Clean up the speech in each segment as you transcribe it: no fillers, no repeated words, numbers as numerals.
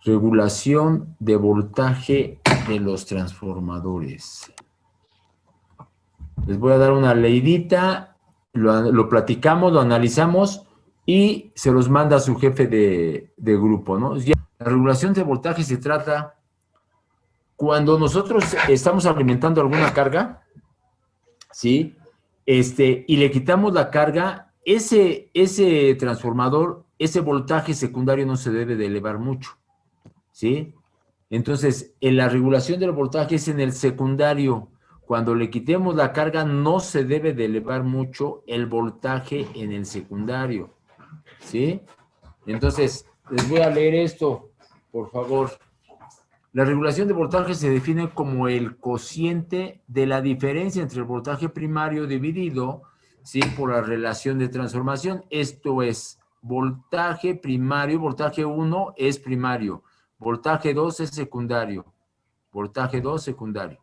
Regulación de voltaje de los transformadores. Les voy a dar una leidita, lo platicamos, lo analizamos y se los manda a su jefe de grupo, ¿no? La regulación de voltaje se trata cuando nosotros estamos alimentando alguna carga, ¿sí? Y le quitamos la carga, ese transformador, ese voltaje secundario no se debe de elevar mucho, ¿sí? Entonces, en la regulación del voltaje es en el secundario. Cuando le quitemos la carga, no se debe de elevar mucho el voltaje en el secundario, ¿sí? Entonces, les voy a leer esto, por favor. La regulación de voltaje se define como el cociente de la diferencia entre el voltaje primario dividido, ¿sí?, por la relación de transformación. Esto es, voltaje primario, voltaje 1 es primario, voltaje 2 es secundario, voltaje 2 secundario.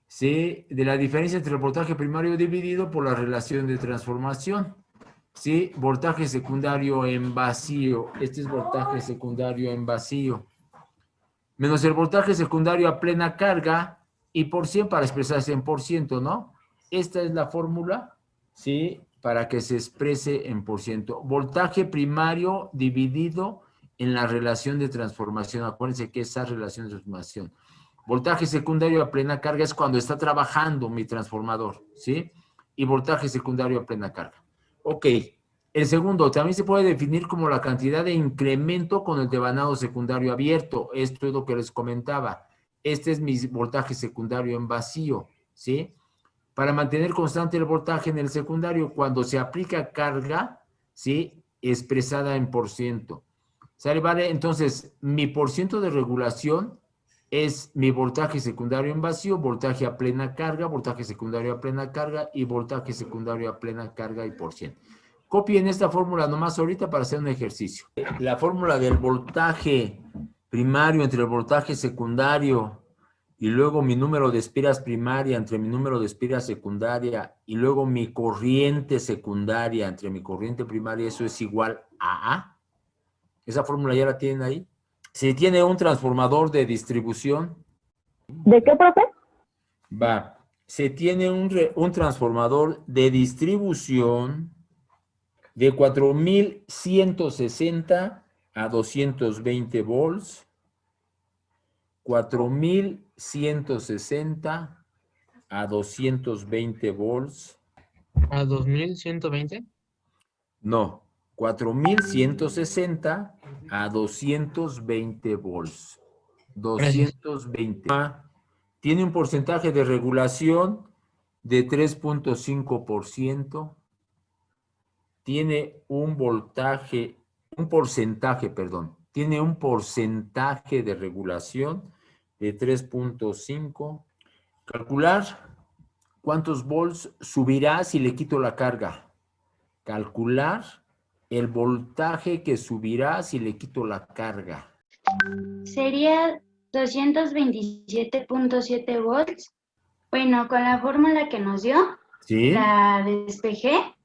¿Sí? De la diferencia entre el voltaje primario dividido por la relación de transformación. ¿Sí? Voltaje secundario en vacío. Este es voltaje secundario en vacío. Menos el voltaje secundario a plena carga y por 100 para expresarse en por ciento, ¿no? Esta es la fórmula, ¿sí? Para que se exprese en por ciento. Voltaje primario dividido en la relación de transformación. Acuérdense que esa relación de transformación. Voltaje secundario a plena carga es cuando está trabajando mi transformador, ¿sí? Y voltaje secundario a plena carga. Ok. El segundo también se puede definir como la cantidad de incremento con el devanado secundario abierto. Esto es lo que les comentaba. Este es mi voltaje secundario en vacío, ¿sí? Para mantener constante el voltaje en el secundario, cuando se aplica carga, ¿sí?, expresada en por ciento. ¿Sale? Vale, entonces, mi por ciento de regulación es mi voltaje secundario en vacío, voltaje a plena carga, voltaje secundario a plena carga y voltaje secundario a plena carga y por ciento. Copien esta fórmula nomás ahorita para hacer un ejercicio. La fórmula del voltaje primario entre el voltaje secundario y luego mi número de espiras primaria entre mi número de espiras secundaria y luego mi corriente secundaria entre mi corriente primaria, eso es igual a A. Esa fórmula ya la tienen ahí. Si tiene un transformador de distribución. ¿De qué, profe? Va. Se tiene un transformador de distribución de 4160 a 220 volts, 4160 a 220 volts. ¿A 2120? No, 4160 a 220 volts. 220. Tiene un porcentaje de regulación de 3.5%. Tiene un porcentaje de regulación de 3.5. Calcular cuántos volts subirá si le quito la carga. Calcular el voltaje que subirá si le quito la carga. Sería 227.7 volts. Bueno, con la fórmula que nos dio, ¿Sí? la despejé.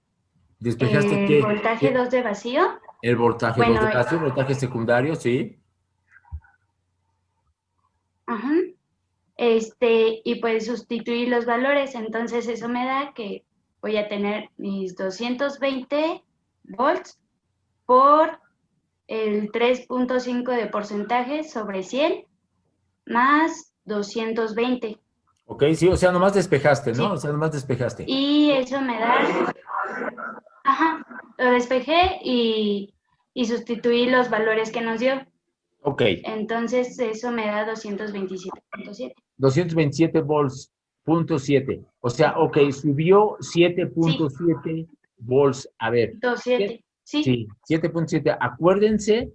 ¿Despejaste el qué? Voltaje 2 de vacío. El voltaje 2 de vacío, voltaje secundario, ¿sí? Ajá. Y pues sustituir los valores. Entonces eso me da que voy a tener mis 220 volts por el 3.5 de porcentaje sobre 100 más 220. Ok, sí, o sea, nomás despejaste, ¿no? Sí. O sea, nomás despejaste. Y eso me da, ajá, lo despejé y sustituí los valores que nos dio. Ok. Entonces eso me da 227.7. 227 volts, punto 7. O sea, ok, subió 7.7 volts. A ver. 2.7, sí. Sí, 7.7. Acuérdense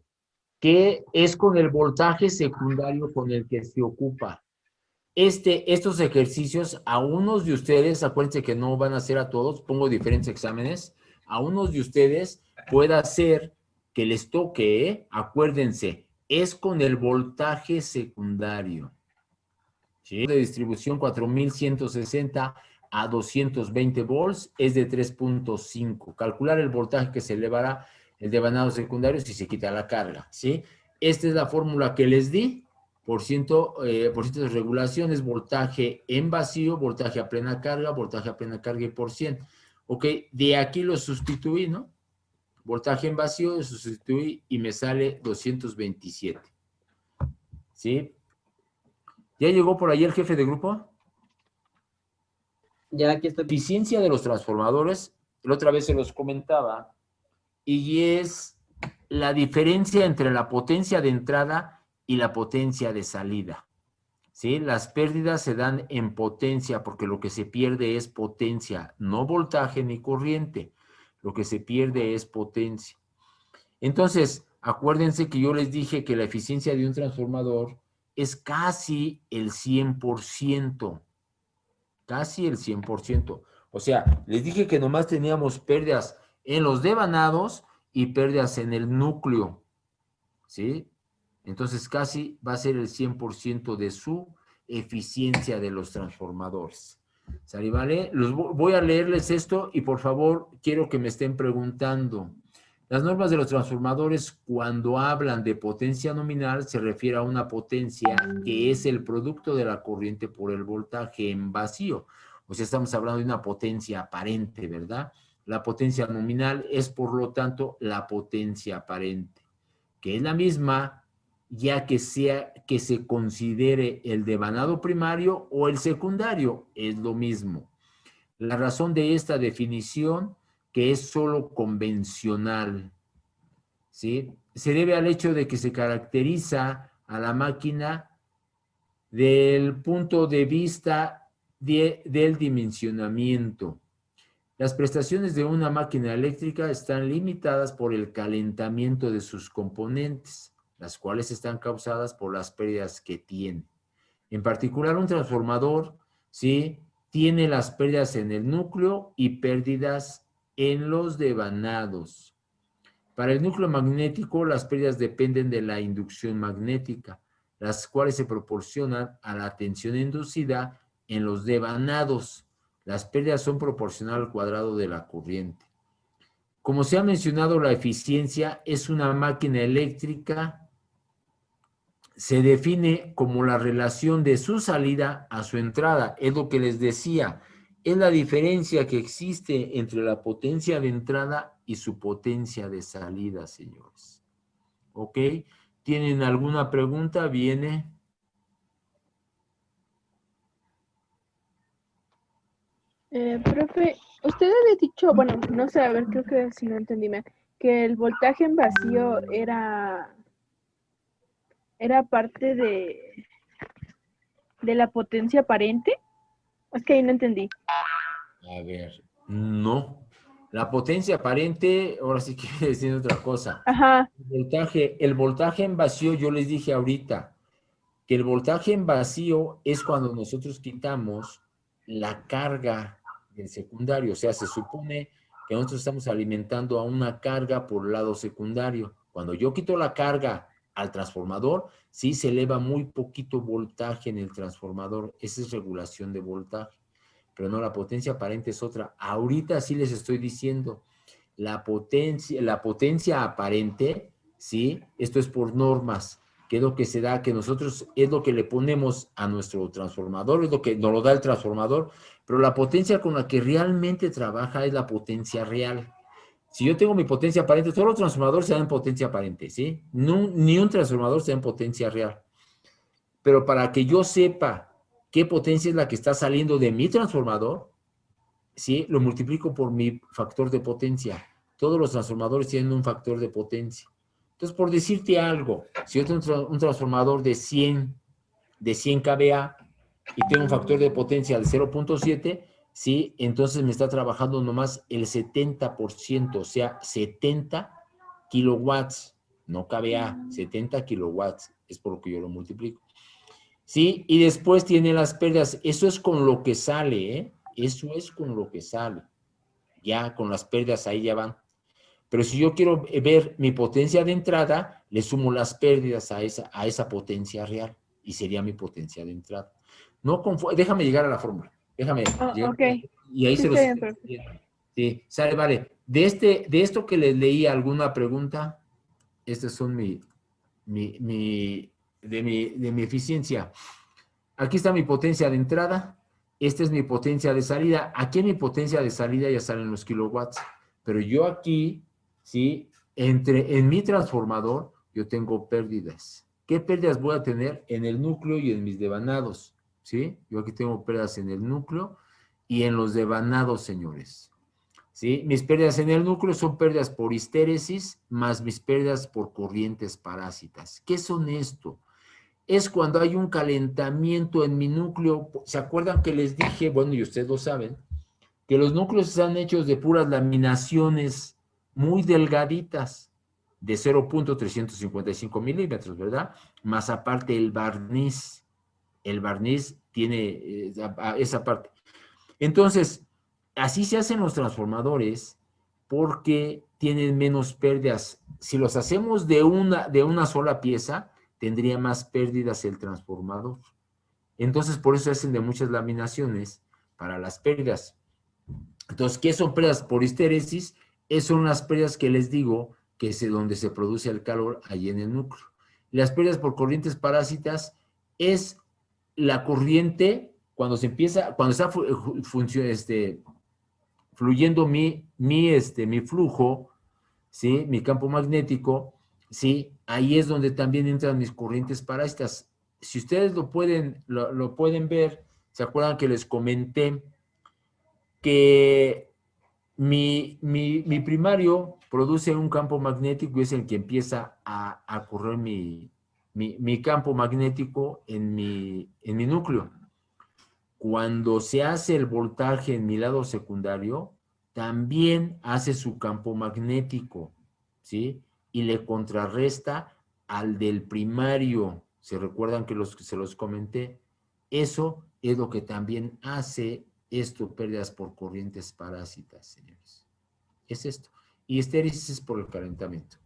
que es con el voltaje secundario con el que se ocupa. Estos ejercicios, a unos de ustedes, acuérdense que no van a ser a todos, pongo diferentes exámenes, a unos de ustedes pueda ser que les toque, acuérdense, es con el voltaje secundario. ¿Sí? De distribución 4160 a 220 volts es de 3.5. Calcular el voltaje que se elevará el devanado secundario si se quita la carga, ¿sí? esta es la fórmula que les di. Por ciento de regulación es voltaje en vacío, voltaje a plena carga y por 100. Ok, de aquí lo sustituí, ¿no? Voltaje en vacío, lo sustituí y me sale 227. ¿Sí? ¿Ya llegó por ahí el jefe de grupo? Ya aquí estoy. Eficiencia de los transformadores, la otra vez se los comentaba, y es la diferencia entre la potencia de entrada y la potencia de salida. ¿Sí? Las pérdidas se dan en potencia porque lo que se pierde es potencia, no voltaje ni corriente. Lo que se pierde es potencia. Entonces, acuérdense que yo les dije que la eficiencia de un transformador es casi el 100%. Casi el 100%. O sea, les dije que nomás teníamos pérdidas en los devanados y pérdidas en el núcleo. ¿Sí? Entonces casi va a ser el 100% de su eficiencia de los transformadores. ¿Sale, vale? Voy a leerles esto y por favor quiero que me estén preguntando. Las normas de los transformadores cuando hablan de potencia nominal se refiere a una potencia que es el producto de la corriente por el voltaje en vacío. O sea, estamos hablando de una potencia aparente, ¿verdad? La potencia nominal es por lo tanto la potencia aparente, que es la misma ya que sea que se considere el devanado primario o el secundario, es lo mismo. La razón de esta definición, que es solo convencional, ¿sí? Se debe al hecho de que se caracteriza a la máquina del punto de vista del dimensionamiento. Las prestaciones de una máquina eléctrica están limitadas por el calentamiento de sus componentes, las cuales están causadas por las pérdidas que tiene. En particular, un transformador, ¿sí?, tiene las pérdidas en el núcleo y pérdidas en los devanados. Para el núcleo magnético, las pérdidas dependen de la inducción magnética, las cuales se proporcionan a la tensión inducida en los devanados. Las pérdidas son proporcionales al cuadrado de la corriente. Como se ha mencionado, la eficiencia es una máquina eléctrica. Se define como la relación de su salida a su entrada. Es lo que les decía. Es la diferencia que existe entre la potencia de entrada y su potencia de salida, señores. ¿Ok? ¿Tienen alguna pregunta? ¿Viene? Profe, usted había dicho, bueno, no sé, a ver, creo que si no entendí mal, que el voltaje en vacío era parte de la potencia aparente. Es que ahí no entendí. A ver, no. La potencia aparente, ahora sí quiere decir otra cosa. Ajá. El voltaje en vacío, yo les dije ahorita, que el voltaje en vacío es cuando nosotros quitamos la carga del secundario. O sea, se supone que nosotros estamos alimentando a una carga por el lado secundario. Cuando yo quito la carga al transformador, sí se eleva muy poquito voltaje en el transformador. Esa es regulación de voltaje. Pero no, la potencia aparente es otra. Ahorita sí les estoy diciendo, la potencia aparente, ¿sí? Esto es por normas, que es lo que se da, que nosotros es lo que le ponemos a nuestro transformador, es lo que nos lo da el transformador, pero la potencia con la que realmente trabaja es la potencia real. Si yo tengo mi potencia aparente, todos los transformadores se dan en potencia aparente, ¿sí? Ni un transformador se da en potencia real. Pero para que yo sepa qué potencia es la que está saliendo de mi transformador, ¿sí?, lo multiplico por mi factor de potencia. Todos los transformadores tienen un factor de potencia. Entonces, por decirte algo, si yo tengo un transformador de 100 kVA y tengo un factor de potencia de 0.7, ¿sí?, entonces me está trabajando nomás el 70%, o sea, 70 kilowatts, no kVA, 70 kilowatts, es por lo que yo lo multiplico. ¿Sí? Y después tiene las pérdidas. Eso es con lo que sale, ¿eh? Eso es con lo que sale. Ya con las pérdidas ahí ya van. Pero si yo quiero ver mi potencia de entrada, le sumo las pérdidas a esa potencia real. Y sería mi potencia de entrada. No déjame llegar a la fórmula. Déjame llegar. Ok. Y ahí Sí, se los... está bien, profe. Sí, sale, vale. De esto que les leí, ¿alguna pregunta? Estas son de mi eficiencia. Aquí está mi potencia de entrada, esta es mi potencia de salida. Aquí en mi potencia de salida ya salen los kilowatts, pero yo aquí, ¿sí? En mi transformador, yo tengo pérdidas. ¿Qué pérdidas voy a tener? En el núcleo y en mis devanados, ¿sí? Yo aquí tengo pérdidas en el núcleo y en los devanados, señores. ¿Sí? Mis pérdidas en el núcleo son pérdidas por histéresis más mis pérdidas por corrientes parásitas. ¿Qué son esto? Es cuando hay un calentamiento en mi núcleo. ¿Se acuerdan que les dije, bueno, y ustedes lo saben, que los núcleos están hechos de puras laminaciones muy delgaditas, de 0.355 milímetros, ¿verdad? Más aparte el barniz. El barniz tiene esa parte. Entonces, así se hacen los transformadores porque tienen menos pérdidas. Si los hacemos de una sola pieza, tendría más pérdidas el transformador. Entonces, por eso se hacen de muchas laminaciones para las pérdidas. Entonces, ¿qué son pérdidas por histéresis? Son las pérdidas que les digo que es donde se produce el calor allí en el núcleo. Las pérdidas por corrientes parásitas es la corriente cuando está fluyendo mi flujo, ¿sí? Mi campo magnético, ¿sí? Ahí es donde también entran mis corrientes parásitas. Si ustedes lo pueden ver, ¿se acuerdan que les comenté que mi primario produce un campo magnético y es el que empieza a correr mi campo magnético en mi núcleo? Cuando se hace el voltaje en mi lado secundario, también hace su campo magnético, ¿sí? Y le contrarresta al del primario. ¿Se recuerdan que se los comenté? Eso es lo que también hace esto, pérdidas por corrientes parásitas, señores. Es esto. Y estéresis es por el calentamiento.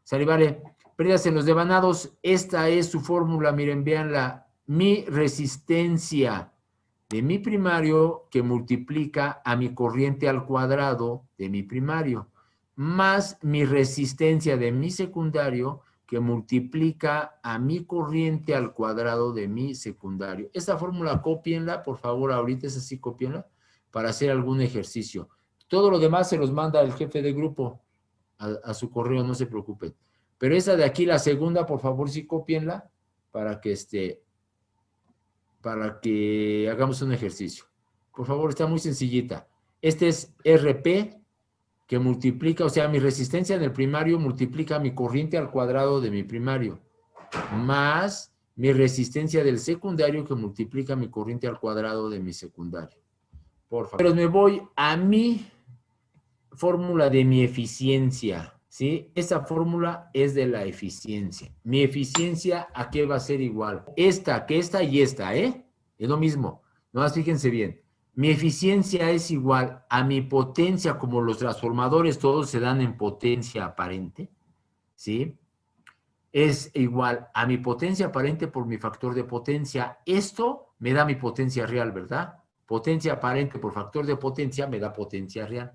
Sale, vale. Pérdidas en los devanados. Esta es su fórmula, miren, véanla. Mi resistencia de mi primario que multiplica a mi corriente al cuadrado de mi primario, más mi resistencia de mi secundario que multiplica a mi corriente al cuadrado de mi secundario. Esta fórmula cópienla, por favor, ahorita es así, cópienla, para hacer algún ejercicio. Todo lo demás se los manda el jefe de grupo a su correo, no se preocupen. Pero esa de aquí, la segunda, por favor, sí cópienla, para que hagamos un ejercicio. Por favor, está muy sencillita. Este es RP, que multiplica, o sea, mi resistencia en el primario multiplica mi corriente al cuadrado de mi primario, más mi resistencia del secundario, que multiplica mi corriente al cuadrado de mi secundario. Por favor. Pero me voy a mi fórmula de mi eficiencia, ¿sí? Esta fórmula es de la eficiencia. Mi eficiencia, ¿a qué va a ser igual? Esta y esta, ¿eh? Es lo mismo. Nomás fíjense bien. Mi eficiencia es igual a mi potencia, como los transformadores todos se dan en potencia aparente, ¿sí? Es igual a mi potencia aparente por mi factor de potencia. Esto me da mi potencia real, ¿verdad? Potencia aparente por factor de potencia me da potencia real.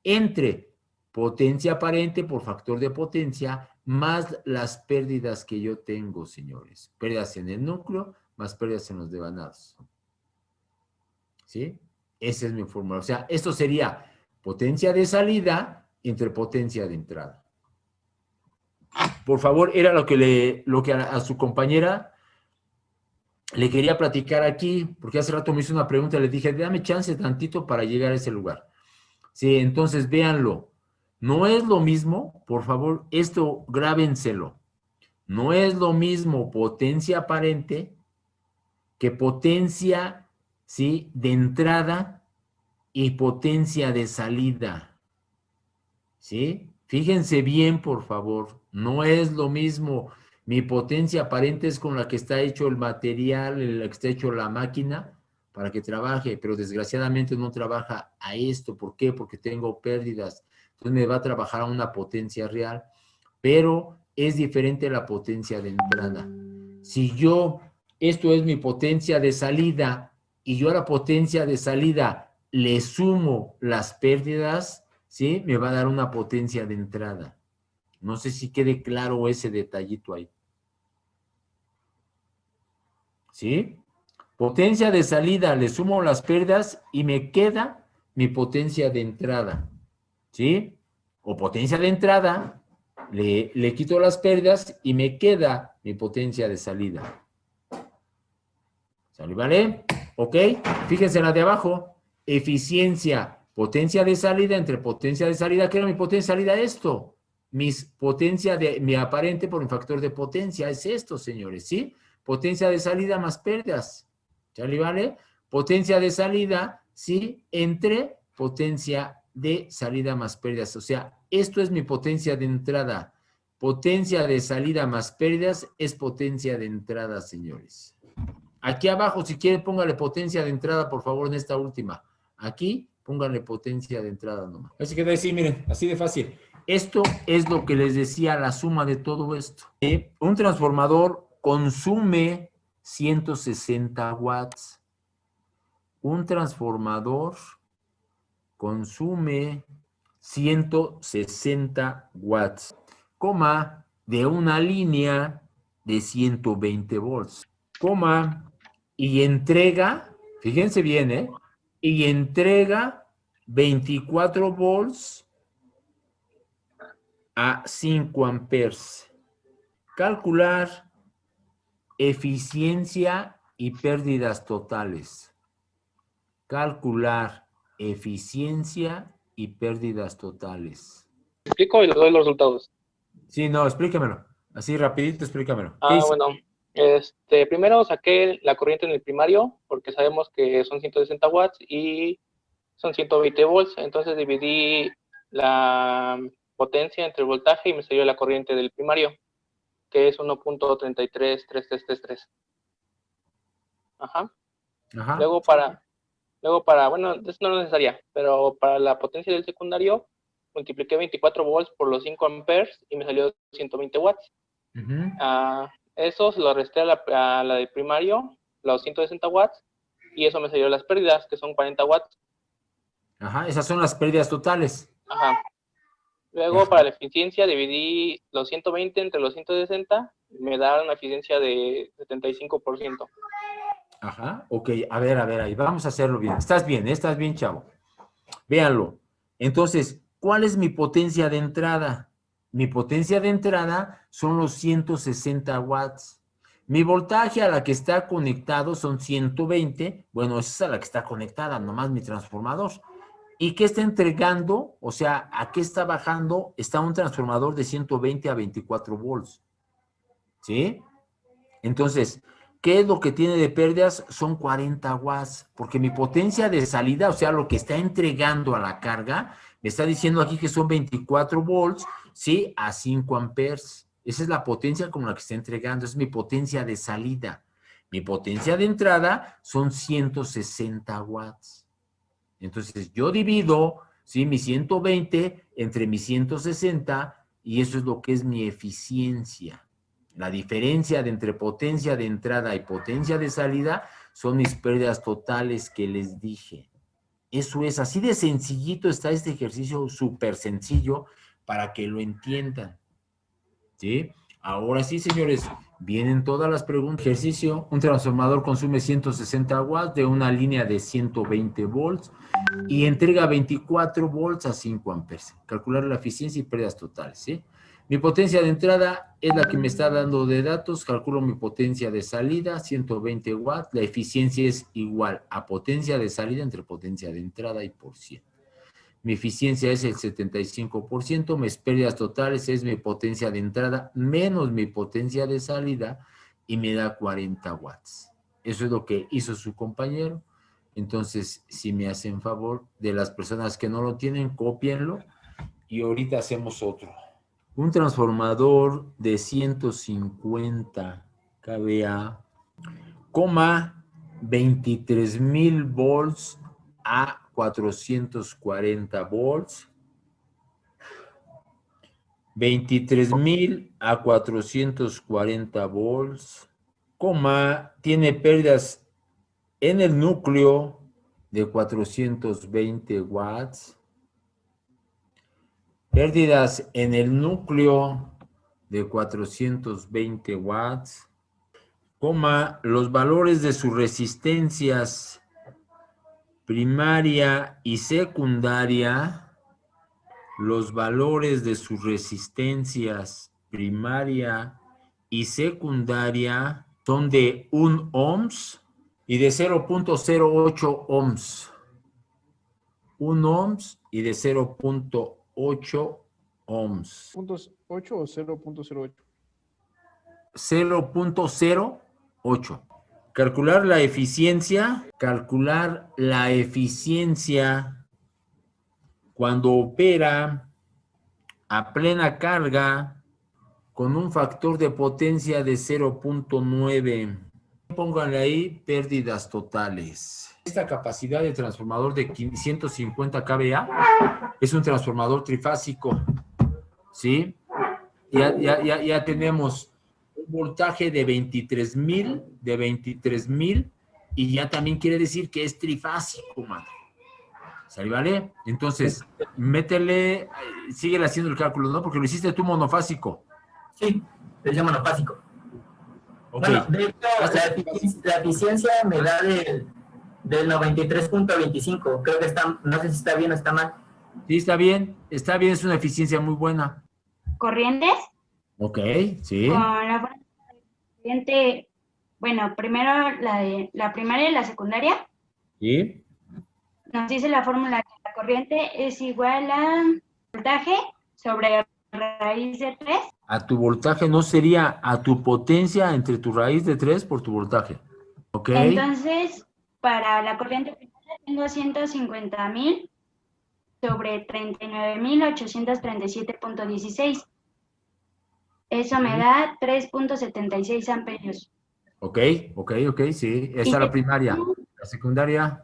Entre potencia aparente por factor de potencia más las pérdidas que yo tengo, señores. Pérdidas en el núcleo más pérdidas en los devanados. ¿Sí? Esa es mi fórmula. O sea, esto sería potencia de salida entre potencia de entrada. Por favor, era lo que a su compañera le quería platicar aquí, porque hace rato me hizo una pregunta, le dije, dame chance tantito para llegar a ese lugar. Sí, entonces véanlo. No es lo mismo, por favor, esto grábenselo. No es lo mismo potencia aparente que potencia, ¿sí?, de entrada y potencia de salida. ¿Sí? Fíjense bien, por favor. No es lo mismo. Mi potencia aparente es con la que está hecho el material, la que está hecho la máquina para que trabaje, pero desgraciadamente no trabaja a esto. ¿Por qué? Porque tengo pérdidas. Entonces me va a trabajar a una potencia real, pero es diferente la potencia de entrada. Si esto es mi potencia de salida, y yo a la potencia de salida le sumo las pérdidas, ¿sí? Me va a dar una potencia de entrada. No sé si quede claro ese detallito ahí. ¿sí? Potencia de salida, le sumo las pérdidas y me queda mi potencia de entrada, ¿sí? O potencia de entrada, le quito las pérdidas y me queda mi potencia de salida. ¿Sale, vale? ¿Ok? Fíjense en la de abajo. Eficiencia, potencia de salida entre potencia de salida. ¿Qué era mi potencia de salida? Esto. Mi aparente por un factor de potencia. Es esto, señores, ¿sí? Potencia de salida más pérdidas. ¿Sale, vale? Potencia de salida, ¿sí? Entre potencia de salida más pérdidas. O sea, esto es mi potencia de entrada. Potencia de salida más pérdidas es potencia de entrada, señores. Aquí abajo, si quieren, póngale potencia de entrada, por favor, en esta última. Aquí, pónganle potencia de entrada nomás. Así que así, miren, así de fácil. Esto es lo que les decía, la suma de todo esto. Un transformador consume 160 watts. Un transformador consume 160 watts, coma, de una línea de 120 volts, coma, y entrega, fíjense bien, y entrega 24 volts a 5 amperes. Calcular eficiencia y pérdidas totales. Calcular eficiencia y pérdidas totales. Explico y le doy los resultados. Sí, no, explícamelo. Así rapidito, explícamelo. ¿Qué hice? Bueno, primero saqué la corriente en el primario, porque sabemos que son 160 watts y son 120 volts, entonces dividí la potencia entre el voltaje y me salió la corriente del primario, que es 1.333333. Ajá. Ajá. Luego para, bueno, eso no es necesaria, pero para la potencia del secundario, multipliqué 24 volts por los 5 amperes y me salió 120 watts. Eso se lo resté a la del primario, los 160 watts, y eso me salió las pérdidas, que son 40 watts. Ajá, esas son las pérdidas totales. Ajá. Luego, para la eficiencia, dividí los 120 entre los 160, me da una eficiencia de 75%. Ajá, ok, a ver, ahí vamos a hacerlo bien. Estás bien, chavo. Véanlo. Entonces, ¿cuál es mi potencia de entrada? Mi potencia de entrada son los 160 watts. Mi voltaje a la que está conectado son 120. Bueno, esa es a la que está conectada, nomás mi transformador. ¿Y qué está entregando? O sea, ¿a qué está bajando? Está un transformador de 120 a 24 volts. ¿Sí? Entonces, ¿qué es lo que tiene de pérdidas? Son 40 watts, porque mi potencia de salida, o sea, lo que está entregando a la carga, me está diciendo aquí que son 24 volts, ¿sí? A 5 amperes. Esa es la potencia con la que está entregando, es mi potencia de salida. Mi potencia de entrada son 160 watts. Entonces, yo divido, ¿sí? Mi 120 entre mi 160 y eso es lo que es mi eficiencia. La diferencia de entre potencia de entrada y potencia de salida son mis pérdidas totales que les dije. Eso es, así de sencillito está este ejercicio, súper sencillo, para que lo entiendan. ¿Sí? Ahora sí, señores, vienen todas las preguntas. Ejercicio, un transformador consume 160 watts de una línea de 120 volts y entrega 24 volts a 5 amperes. Calcular la eficiencia y pérdidas totales, ¿sí? Mi potencia de entrada es la que me está dando de datos. Calculo mi potencia de salida, 120 watts. La eficiencia es igual a potencia de salida entre potencia de entrada y por 100. Mi eficiencia es el 75%. Mis pérdidas totales es mi potencia de entrada menos mi potencia de salida y me da 40 watts. Eso es lo que hizo su compañero. Entonces, si me hacen favor de las personas que no lo tienen, cópienlo y ahorita hacemos otro. Un transformador de 150 kVA, 23,000 volts a 440 volts. 23,000 a 440 volts, tiene pérdidas en el núcleo de 420 watts, pérdidas en el núcleo de 420 watts, coma, los valores de sus resistencias primaria y secundaria, los valores de sus resistencias primaria y secundaria son de 1 ohms y de 0.08 ohms. 1 ohms y de 0.8 ohms. ¿0.8 o 0.08? 0.08. Calcular la eficiencia cuando opera a plena carga con un factor de potencia de 0.9. Pónganle ahí pérdidas totales. Esta capacidad de transformador de 150 kVA es un transformador trifásico, ¿sí? Ya tenemos un voltaje de 23,000, y ya también quiere decir que es trifásico, madre. ¿Sale, vale? Entonces, métele, síguele haciendo el cálculo, ¿no? Porque lo hiciste tú monofásico. Sí, es ya monofásico. Okay. Bueno, de hecho, la eficiencia me da del 93.25. Creo que está, no sé si está bien o está mal. Sí, está bien, es una eficiencia muy buena. ¿Corrientes? Ok, sí. Con la fórmula de corriente, bueno, primero la primaria y la secundaria. Sí. Nos dice la fórmula que la corriente es igual a voltaje sobre raíz de 3. A tu voltaje no sería a tu potencia entre tu raíz de 3 por tu voltaje. Ok. Entonces, para la corriente primaria tengo 150,000 sobre 39,837.16. Eso me da 3.76 amperios. Ok, sí. Esa Y es la primaria. La secundaria.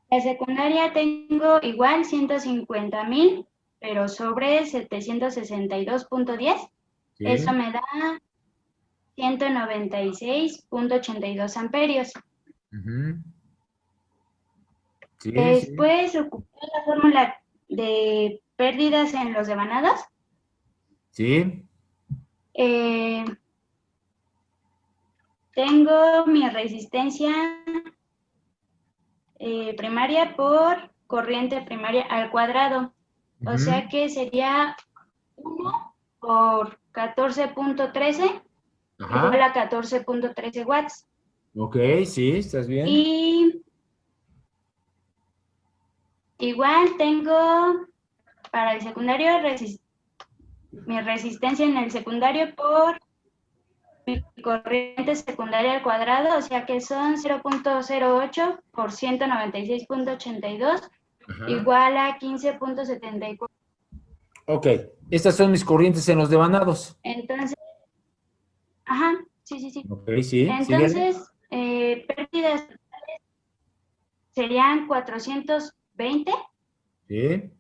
la secundaria tengo igual 150,000, pero sobre 762.10. Sí. Eso me da 196.82 amperios. Ujú. Sí, Después ocupé la fórmula de pérdidas en los devanados. sí. Tengo mi resistencia primaria por corriente primaria al cuadrado. O Ujú. sea que sería 1 por 14.13 igual Ajá. a 14.13 watts. Ok, sí, estás bien. Y igual tengo para el secundario mi resistencia en el secundario por mi corriente secundaria al cuadrado, o sea que son 0.08 por 196.82 Ajá. igual a 15.74. Ok, estas son mis corrientes en los devanados. Entonces, ajá, sí. Ok, sí, síguele. Entonces, pérdidas totales serían 420, Sí.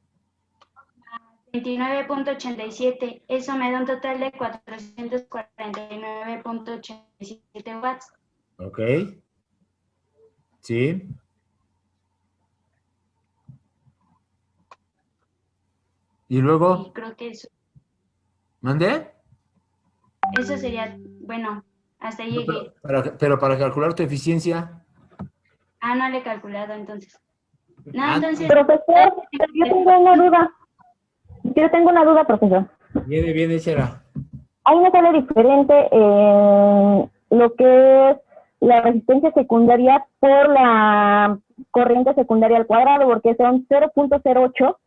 29.87. Eso me da un total de 449.87 watts. Ok. Sí. Y Y luego, creo que ¿mandé? eso sería, bueno, hasta ahí No, llegué. pero para calcular tu eficiencia. Ah, no le he calculado entonces. No, Ah, entonces. Profesor, yo tengo una duda. Profesor. Viene, échala. Ahí me sale diferente lo que es la resistencia secundaria por la corriente secundaria al cuadrado, porque son 0.08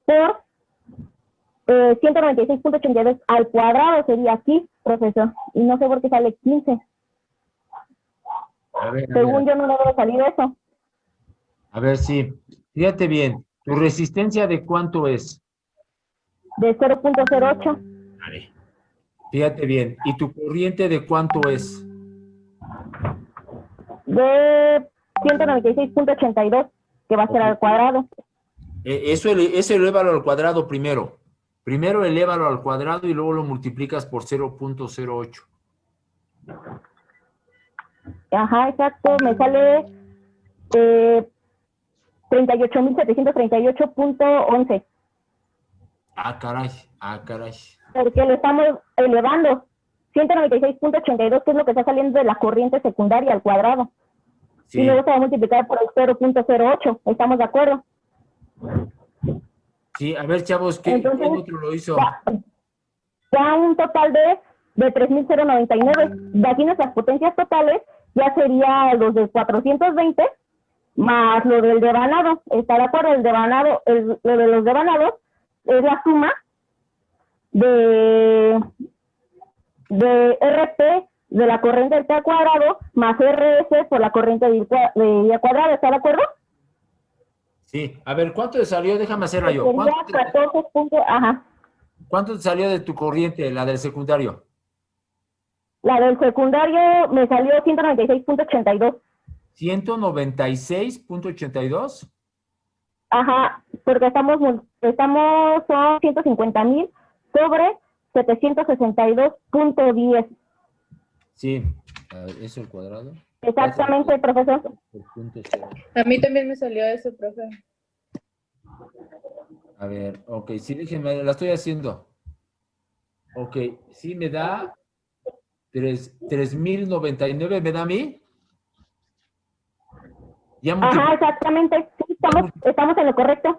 por 196.82 al cuadrado sería aquí, profesor. Y no sé por qué sale 15. A ver, Según yo no debe salir eso. a ver, sí. Fíjate bien. ¿Tu resistencia de cuánto es? De 0.08. Vale. Fíjate bien. ¿Y tu corriente de cuánto es? De 196.82, que va a ser al cuadrado. Eso elévalo al cuadrado primero. Primero elévalo al cuadrado y luego lo multiplicas por 0.08. Ajá, exacto. Me sale 38.738.11. Ah, caray. Porque lo estamos elevando. 196.82, que es lo que está saliendo de la corriente secundaria al cuadrado. Sí. Y luego se va a multiplicar por el 0.08. ¿Estamos de acuerdo? Sí, a ver, chavos, ¿qué Entonces, otro lo hizo? Da un total de 3.099. De aquí nuestras potencias totales ya sería los de 420 más lo del devanado. ¿Está de acuerdo? El devanado, lo de los devanados es la suma de RP de la corriente del T al cuadrado más RS por la corriente de I al cuadrado. ¿Está de acuerdo? Sí. A ver, ¿cuánto te salió? Déjame hacerla yo. Sería 14 puntos, ajá. ¿Cuánto te salió de tu corriente, la del secundario? La del secundario me salió 196.82. 196.82. Ajá, porque son 150,000 sobre 762.10. Sí. A ver, ¿eso el cuadrado? Exactamente, profesor. Por punto cero. A mí también me salió eso, profe. A ver, ok, sí, déjenme, la estoy haciendo. Ok, sí me da 3.099, ¿me da a mí? Ya Ajá, exactamente. Sí, estamos en lo correcto.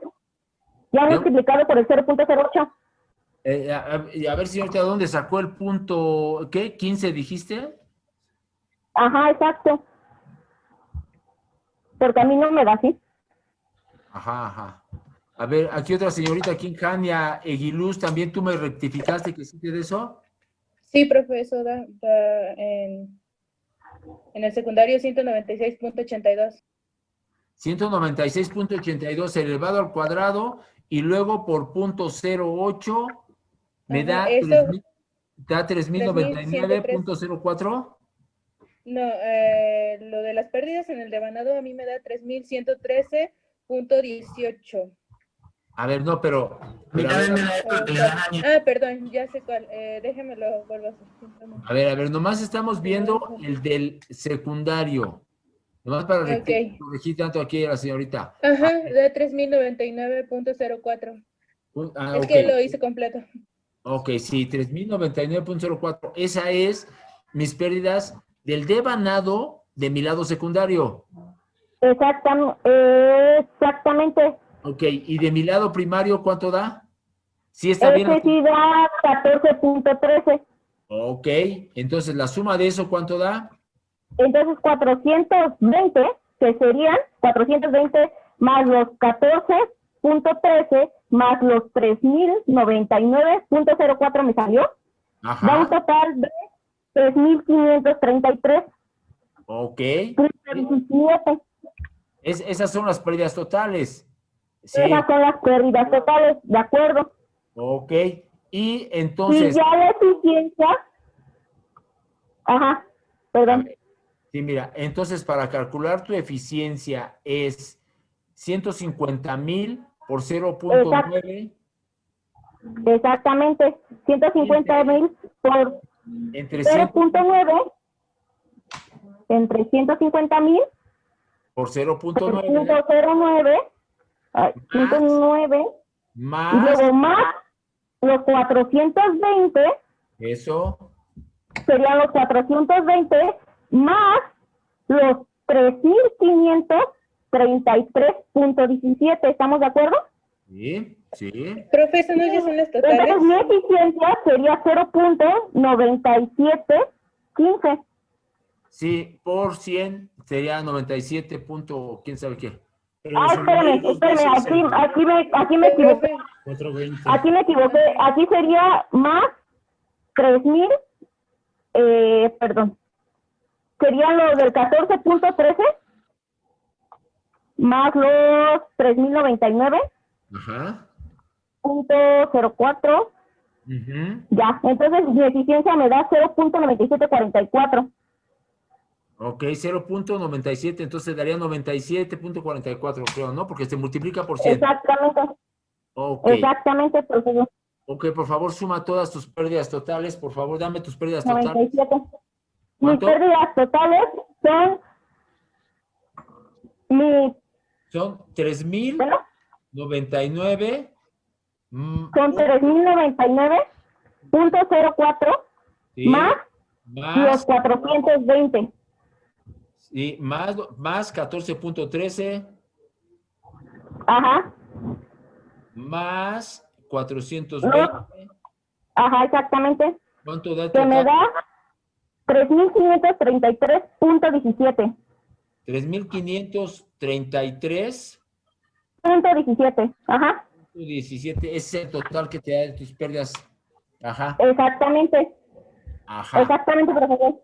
Ya ¿Ya? multiplicado por el 0.08. A ver, señorita, ¿dónde sacó el punto? ¿Qué? ¿15 dijiste? Ajá, exacto. Porque a mí no me da así. Ajá, ajá. A ver, aquí otra señorita, aquí en Jania Eguiluz, ¿también tú me rectificaste que hiciste de eso? Sí, profe, eso da en el secundario 196.82. 196.82 elevado al cuadrado y luego por punto 08 me Ajá, da eso, 3.099.04. no, lo de las pérdidas en el devanado a mí me da 3.113.18. A ver, no, pero A mí también me da esto de la año. Perdón, ya sé cuál. Déjemelo, vuelvo a hacer. a ver, nomás estamos viendo el del secundario. Nomás para corregir tanto aquí a la señorita. Ajá, da 3.099.04. Es Ok. que lo hice completo. Ok, sí, 3.099.04. Esa es mis pérdidas del devanado de mi lado secundario. Exactamente. Ok, y de mi lado primario, ¿cuánto da? Sí, está bien. Ese sí da 14.13. Ok, entonces la suma de eso, ¿cuánto da? Entonces 420, que serían 420 más los 14.13 más los 3.099.04 me salió. Da un Ajá. total de 3.533. Ok. 17. Esas son las pérdidas totales. Sí. Esas son las pérdidas totales, ¿de acuerdo? Ok. Y Y entonces. ya la eficiencia. Ajá, A perdón. ver, sí, mira, entonces para calcular tu eficiencia es 150,000 por 0.9 Exactamente. 150,000 por entre 0.9 entre 150,000 por por 0.9 0.09, más, 109, y más luego más los 420, eso, serían los 420 más los 3.533.17. ¿Estamos de acuerdo? sí, sí, Profe, ¿eso no ya son las totales? Entonces mi eficiencia sería 0.9715. sí, por 100 sería 97 punto, quién sabe qué. Espérame, aquí me equivoqué. Profe, Aquí me equivoqué. Aquí sería más 3.000, perdón. Sería lo del 14.13 más los 3.099.04. Ajá. Ujú. Ya, entonces mi eficiencia me da 0.9744. Ok, 0.97, entonces daría 97.44, creo, ¿no? Porque se multiplica por 100. Exactamente, Ok. exactamente, profesor. Ok, por favor, suma todas tus pérdidas totales. Por favor, dame tus pérdidas totales. 97. Mis ¿Cuánto? pérdidas totales son Son bueno, 3.099. son 3.099.04 ¿sí? Más los Más, 420. sí, más 14.13, Ajá. más No, 420. ajá, exactamente. ¿Cuánto da el Que me total? da 3.533.17. 3.533.17. Punto 17. Ajá. Ese es el total que te da de tus pérdidas. Ajá, Exactamente. ajá. Exactamente, profesor.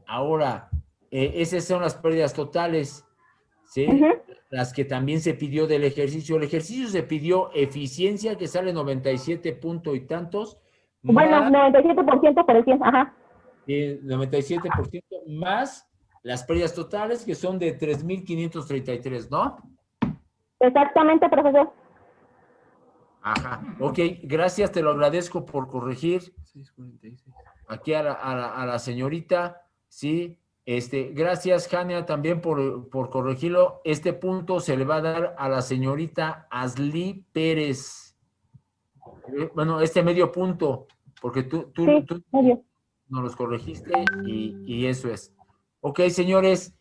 Ahora, esas son las pérdidas totales, ¿sí? Ujú. Las que también se pidió del ejercicio. El ejercicio se pidió eficiencia, que sale 97 punto y tantos, Bueno, más 97% por el 100. Ajá. 97% más las pérdidas totales, que son de 3.533, ¿no? Exactamente, profesor. Ajá. Ok, gracias, te lo agradezco por corregir 646. aquí a la señorita, ¿sí? Gracias, Jania, también por corregirlo. Este punto se le va a dar a la señorita Asli Pérez. Bueno, este medio punto, porque Sí, tú muy bien. nos los corregiste y eso es. Ok, señores,